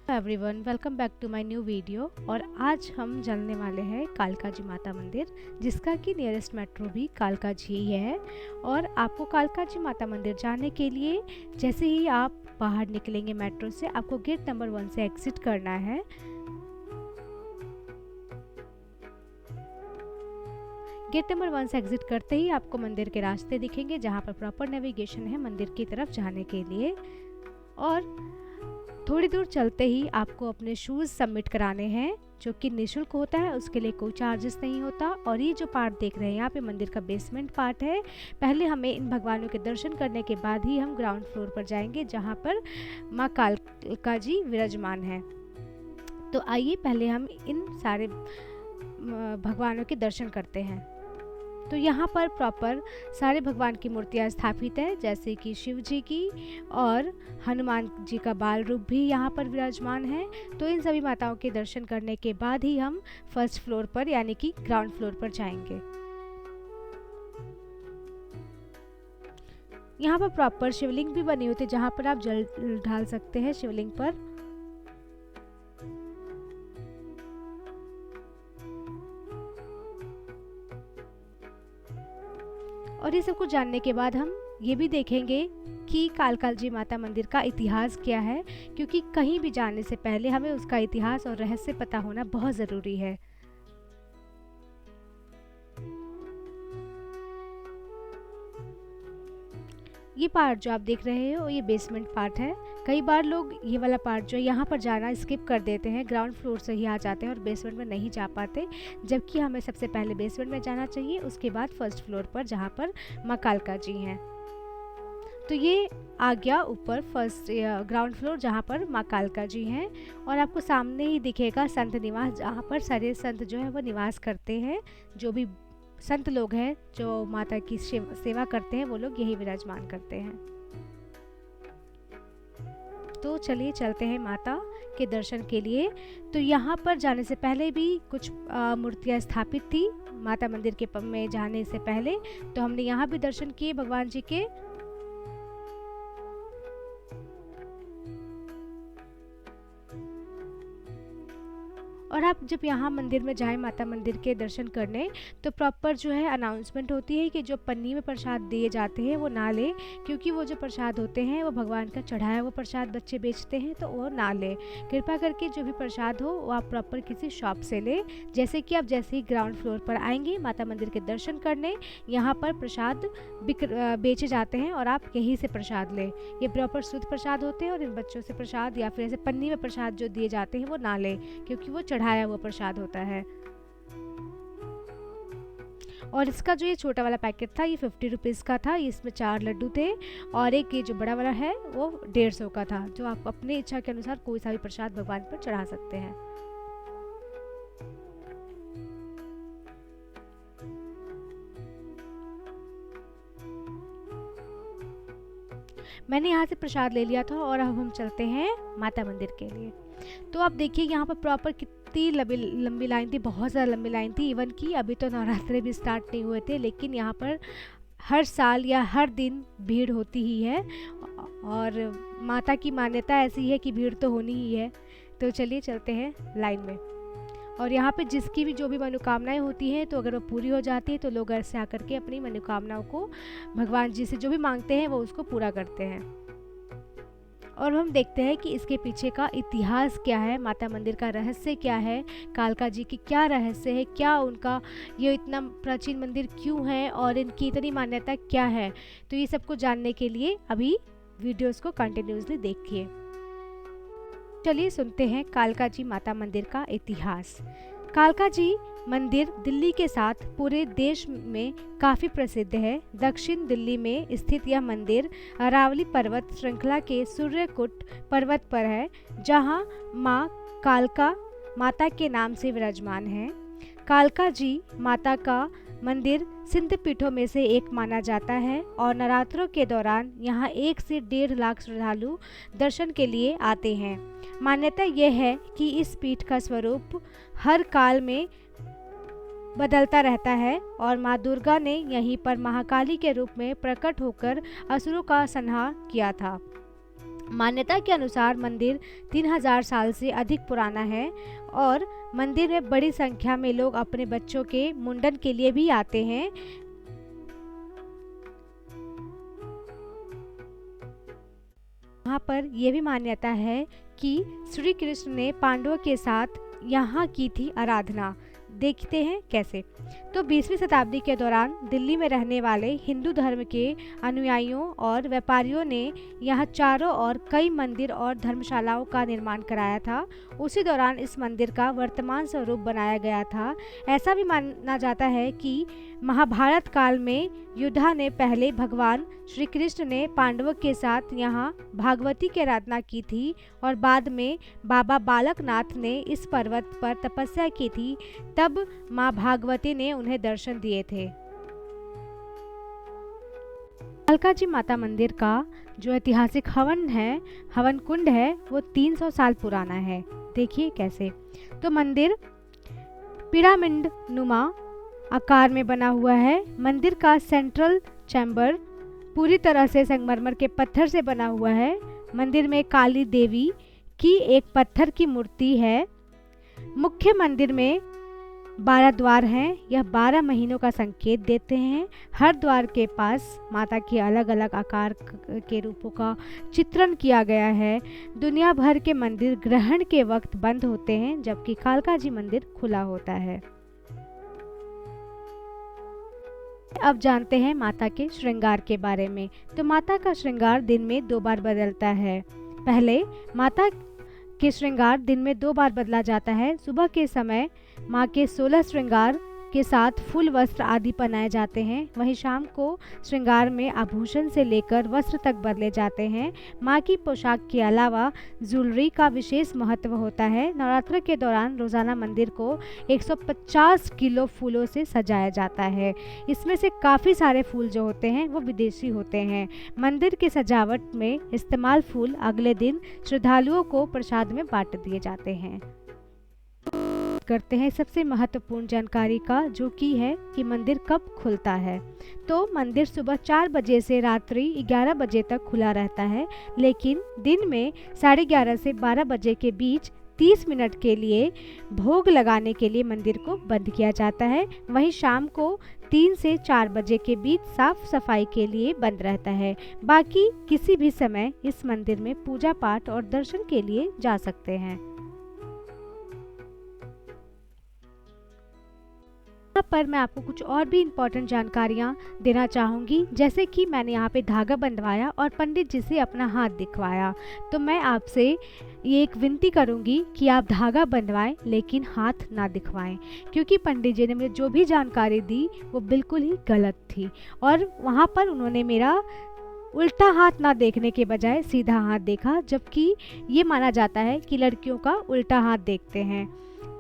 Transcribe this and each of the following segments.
Everyone, welcome back to my new video. और आज हम चलने वाले हैं कालका जी माता मंदिर, जिसका कि नियरेस्ट मेट्रो भी कालका जी ही है। और आपको कालका जी माता मंदिर जाने के लिए जैसे ही आप बाहर निकलेंगे मेट्रो से, आपको गेट नंबर 1 से एग्जिट करना है। गेट नंबर 1 से एग्जिट करते ही आपको मंदिर के रास्ते दिखेंगे, जहाँ पर प्रॉपर नेविगेशन है मंदिर की तरफ जाने के लिए। और थोड़ी दूर चलते ही आपको अपने शूज़ सबमिट कराने हैं, जो कि निःशुल्क होता है, उसके लिए कोई चार्जेस नहीं होता। और ये जो पार्ट देख रहे हैं यहाँ पे मंदिर का बेसमेंट पार्ट है। पहले हमें इन भगवानों के दर्शन करने के बाद ही हम ग्राउंड फ्लोर पर जाएंगे, जहाँ पर माँ कालका जी विराजमान हैं। तो आइए पहले हम इन सारे भगवानों के दर्शन करते हैं। तो यहाँ पर प्रॉपर सारे भगवान की मूर्तियाँ स्थापित है, जैसे कि शिव जी की और हनुमान जी का बाल रूप भी यहाँ पर विराजमान है। तो इन सभी माताओं के दर्शन करने के बाद ही हम फर्स्ट फ्लोर पर यानी कि ग्राउंड फ्लोर पर जाएंगे। यहाँ पर प्रॉपर शिवलिंग भी बनी होती है, जहाँ पर आप जल ढाल सकते हैं शिवलिंग पर। और ये सब कुछ जानने के बाद हम ये भी देखेंगे कि कालका जी माता मंदिर का इतिहास क्या है, क्योंकि कहीं भी जाने से पहले हमें उसका इतिहास और रहस्य पता होना बहुत ज़रूरी है। ये पार्ट जो आप देख रहे हो ये बेसमेंट पार्ट है। कई बार लोग ये वाला पार्ट जो है यहाँ पर जाना स्किप कर देते हैं, ग्राउंड फ्लोर से ही आ जाते हैं और बेसमेंट में नहीं जा पाते, जबकि हमें सबसे पहले बेसमेंट में जाना चाहिए, उसके बाद फर्स्ट फ्लोर पर जहाँ पर माँ कालका जी हैं। तो ये आ गया ऊपर फर्स्ट ग्राउंड फ्लोर, जहाँ पर माँ कालका जी हैं। और आपको सामने ही दिखेगा संत निवास, जहाँ पर सारे संत जो है वो निवास करते हैं। जो भी संत लोग हैं जो माता की सेवा करते हैं, वो लोग यही विराजमान करते हैं। तो चलिए चलते हैं माता के दर्शन के लिए। तो यहाँ पर जाने से पहले भी कुछ मूर्तियाँ स्थापित थी माता मंदिर के में जाने से पहले, तो हमने यहाँ भी दर्शन किए भगवान जी के। और आप जब यहाँ मंदिर में जाएं माता मंदिर के दर्शन करने, तो प्रॉपर जो है अनाउंसमेंट होती है कि जो पन्नी में प्रसाद दिए जाते हैं वो ना लें, क्योंकि वो जो प्रसाद होते हैं वो भगवान का चढ़ाया वो प्रसाद बच्चे बेचते हैं, तो वो ना लें। कृपा करके जो भी प्रसाद हो वो आप प्रॉपर किसी शॉप से लें। जैसे कि आप जैसे ही ग्राउंड फ्लोर पर आएंगे माता मंदिर के दर्शन करने, यहाँ पर प्रसाद बेचे जाते हैं और आप यहीं से प्रसाद लें। ये प्रॉपर शुद्ध प्रसाद होते हैं और इन बच्चों से प्रसाद या फिर ऐसे पन्नी में प्रसाद जो दिए जाते हैं वो ना लें, क्योंकि वो चढ़ाया हुआ प्रसाद होता है। और इसका जो ये छोटा वाला पैकेट था ये 50 रुपीज़ का था। इसमें 4 लड्डू थे और एक ये जो बड़ा वाला है वो 150 का था, जो आप अपनी इच्छा के अनुसार कोई सा भी प्रसाद भगवान पर चढ़ा सकते हैं। मैंने यहाँ से प्रसाद ले लिया था और अब हम चलते हैं माता मंदिर के लिए। तो आप देखिए यहाँ पर प्रॉपर कितनी लंबी लाइन थी, बहुत ज़्यादा लंबी लाइन थी। इवन कि अभी तो नवरात्रे भी स्टार्ट नहीं हुए थे, लेकिन यहाँ पर हर साल या हर दिन भीड़ होती ही है। और माता की मान्यता ऐसी है कि भीड़ तो होनी ही है। तो चलिए चलते हैं लाइन में। और यहाँ पे जिसकी भी जो भी मनोकामनाएं होती हैं, तो अगर वो पूरी हो जाती है तो लोग ऐसे आकर के अपनी मनोकामनाओं को भगवान जी से जो भी मांगते हैं वो उसको पूरा करते हैं। और हम देखते हैं कि इसके पीछे का इतिहास क्या है, माता मंदिर का रहस्य क्या है, कालका जी की क्या रहस्य है, क्या उनका ये इतना प्राचीन मंदिर क्यों है और इनकी इतनी मान्यता क्या है। तो ये सब कुछ जानने के लिए अभी वीडियोस को कंटिन्यूसली देखिए। चलिए सुनते हैं कालका जी माता मंदिर का इतिहास। कालका जी मंदिर दिल्ली के साथ पूरे देश में काफ़ी प्रसिद्ध है। दक्षिण दिल्ली में स्थित यह मंदिर अरावली पर्वत श्रृंखला के सूर्यकुट पर्वत पर है, जहां मां कालका माता के नाम से विराजमान है। कालका जी माता का मंदिर सिद्ध पीठों में से एक माना जाता है और नवरात्रों के दौरान यहाँ 1 से 1.5 लाख श्रद्धालु दर्शन के लिए आते हैं। मान्यता यह है कि इस पीठ का स्वरूप हर काल में बदलता रहता है और माँ दुर्गा ने यहीं पर महाकाली के रूप में प्रकट होकर असुरों का संहार किया था। मान्यता के अनुसार मंदिर 3000 साल से अधिक पुराना है और मंदिर में बड़ी संख्या में लोग अपने बच्चों के मुंडन के लिए भी आते हैं। वहाँ पर यह भी मान्यता है कि श्री कृष्ण ने पांडवों के साथ यहाँ की थी आराधना। देखते हैं कैसे। तो 20वीं शताब्दी के दौरान दिल्ली में रहने वाले हिंदू धर्म के अनुयायियों और व्यापारियों ने यहाँ चारों ओर कई मंदिर और धर्मशालाओं का निर्माण कराया था। उसी दौरान इस मंदिर का वर्तमान स्वरूप बनाया गया था। ऐसा भी माना जाता है कि महाभारत काल में युद्धा ने पहले भगवान श्री कृष्ण ने पांडवों के साथ यहाँ भागवती की आराधना की थी और बाद में बाबा बालकनाथ ने इस पर्वत पर तपस्या की थी, तब माँ भागवती ने उन्हें दर्शन दिए थे। कालका जी माता मंदिर का जो ऐतिहासिक हवन कुंड है वो 300 साल पुराना है। देखिए कैसे। तो मंदिर पिरामिड नुमा आकार में बना हुआ है। मंदिर का सेंट्रल चैम्बर पूरी तरह से संगमरमर के पत्थर से बना हुआ है। मंदिर में काली देवी की एक पत्थर की मूर्ति है। मुख्य मंदिर में 12 द्वार हैं। यह 12 महीनों का संकेत देते हैं। हर द्वार के पास माता के अलग अलग आकार के रूपों का चित्रण किया गया है। दुनिया भर के मंदिर ग्रहण के वक्त बंद होते हैं, जबकि कालका जी मंदिर खुला होता है। अब जानते हैं माता के श्रृंगार के बारे में। तो माता का श्रृंगार दिन में 2 बार बदलता है। पहले माता के श्रृंगार दिन में 2 बार बदला जाता है। सुबह के समय माँ के 16 श्रृंगार के साथ फूल वस्त्र आदि पहनाए जाते हैं। वहीं शाम को श्रृंगार में आभूषण से लेकर वस्त्र तक बदले जाते हैं। माँ की पोशाक के अलावा ज्वेलरी का विशेष महत्व होता है। नवरात्र के दौरान रोजाना मंदिर को 150 किलो फूलों से सजाया जाता है। इसमें से काफ़ी सारे फूल जो होते हैं वो विदेशी होते हैं। मंदिर की सजावट में इस्तेमाल फूल अगले दिन श्रद्धालुओं को प्रसाद में बांट दिए जाते हैं। करते हैं सबसे महत्वपूर्ण जानकारी का, जो कि है कि मंदिर कब खुलता है। तो मंदिर सुबह 4 बजे से रात्रि 11 बजे तक खुला रहता है, लेकिन दिन में 11:30 से 12 बजे के बीच 30 मिनट के लिए भोग लगाने के लिए मंदिर को बंद किया जाता है। वहीं शाम को 3 से 4 बजे के बीच साफ सफाई के लिए बंद रहता है। बाकी किसी भी समय इस मंदिर में पूजा पाठ और दर्शन के लिए जा सकते हैं। यहाँ पर मैं आपको कुछ और भी इम्पोर्टेंट जानकारियाँ देना चाहूँगी, जैसे कि मैंने यहाँ पे धागा बंधवाया और पंडित जी से अपना हाथ दिखवाया। तो मैं आपसे ये एक विनती करूँगी कि आप धागा बंधवाएं लेकिन हाथ ना दिखवाएं, क्योंकि पंडित जी ने मुझे जो भी जानकारी दी वो बिल्कुल ही गलत थी। और वहाँ पर उन्होंने मेरा उल्टा हाथ ना देखने के बजाय सीधा हाथ देखा, जबकि ये माना जाता है कि लड़कियों का उल्टा हाथ देखते हैं।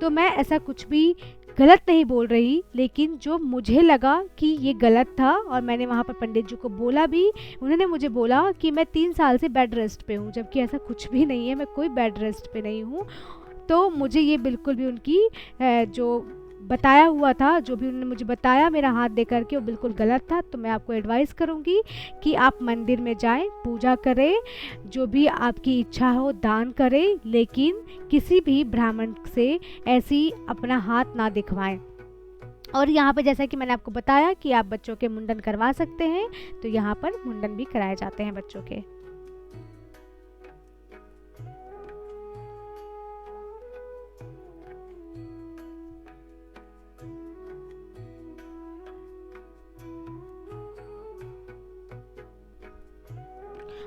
तो मैं ऐसा कुछ भी गलत नहीं बोल रही, लेकिन जो मुझे लगा कि ये गलत था और मैंने वहाँ पर पंडित जी को बोला भी, उन्होंने मुझे बोला कि मैं 3 साल से बेड रेस्ट पे हूँ, जबकि ऐसा कुछ भी नहीं है, मैं कोई बेड रेस्ट पे नहीं हूँ। तो मुझे ये बिल्कुल भी उनकी जो बताया हुआ था, जो भी उन्होंने मुझे बताया मेरा हाथ दे करके, वो बिल्कुल गलत था। तो मैं आपको एडवाइस करूँगी कि आप मंदिर में जाएं, पूजा करें, जो भी आपकी इच्छा हो दान करें, लेकिन किसी भी ब्राह्मण से ऐसी अपना हाथ ना दिखवाएं। और यहाँ पे जैसा कि मैंने आपको बताया कि आप बच्चों के मुंडन करवा सकते हैं, तो यहाँ पर मुंडन भी कराए जाते हैं बच्चों के।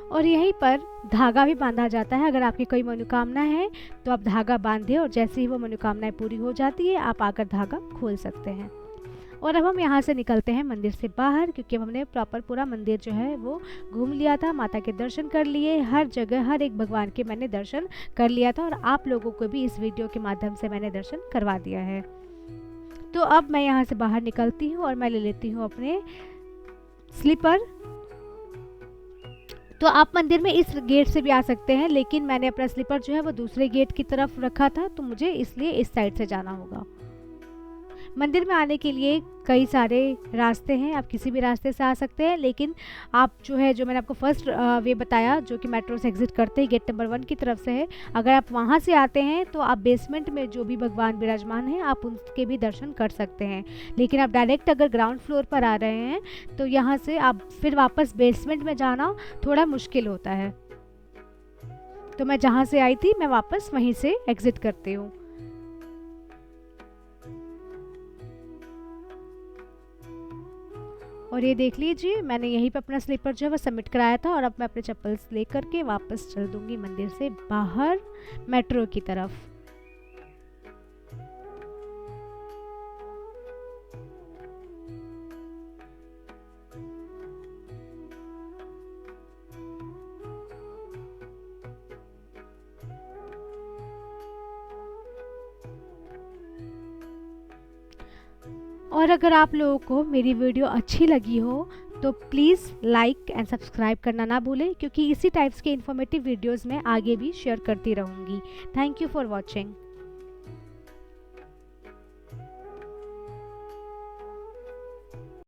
और यहीं पर धागा भी बांधा जाता है। अगर आपकी कोई मनोकामना है तो आप धागा बांधिए और जैसे ही वो मनोकामनाएं पूरी हो जाती है आप आकर धागा खोल सकते हैं। और अब हम यहाँ से निकलते हैं मंदिर से बाहर, क्योंकि अब हमने प्रॉपर पूरा मंदिर जो है वो घूम लिया था, माता के दर्शन कर लिए, हर जगह हर एक भगवान के मैंने दर्शन कर लिया था और आप लोगों को भी इस वीडियो के माध्यम से मैंने दर्शन करवा दिया है। तो अब मैं यहाँ से बाहर निकलती हूँ और मैं ले लेती हूँ अपने स्लीपर। तो आप मंदिर में इस गेट से भी आ सकते हैं, लेकिन मैंने अपना स्लीपर जो है वो दूसरे गेट की तरफ रखा था, तो मुझे इसलिए इस साइड से जाना होगा। मंदिर में आने के लिए कई सारे रास्ते हैं, आप किसी भी रास्ते से आ सकते हैं, लेकिन आप जो मैंने आपको फर्स्ट वे बताया जो कि मेट्रो से एग्जिट करते ही गेट नंबर 1 की तरफ से है, अगर आप वहाँ से आते हैं तो आप बेसमेंट में जो भी भगवान विराजमान हैं आप उनके भी दर्शन कर सकते हैं। लेकिन आप डायरेक्ट अगर ग्राउंड फ्लोर पर आ रहे हैं तो यहाँ से आप फिर वापस बेसमेंट में जाना थोड़ा मुश्किल होता है। तो मैं जहाँ से आई थी मैं वापस वहीं से एग्जिट करती हूँ। और ये देख लीजिए मैंने यहीं पे अपना स्लीपर जो है वो सबमिट कराया था, और अब मैं अपने चप्पल्स ले करके वापस चल दूँगी मंदिर से बाहर मेट्रो की तरफ। और अगर आप लोगों को मेरी वीडियो अच्छी लगी हो तो प्लीज़ लाइक एंड सब्सक्राइब करना ना भूलें, क्योंकि इसी टाइप्स के इन्फॉर्मेटिव वीडियोस मैं आगे भी शेयर करती रहूँगी। Thank you for watching.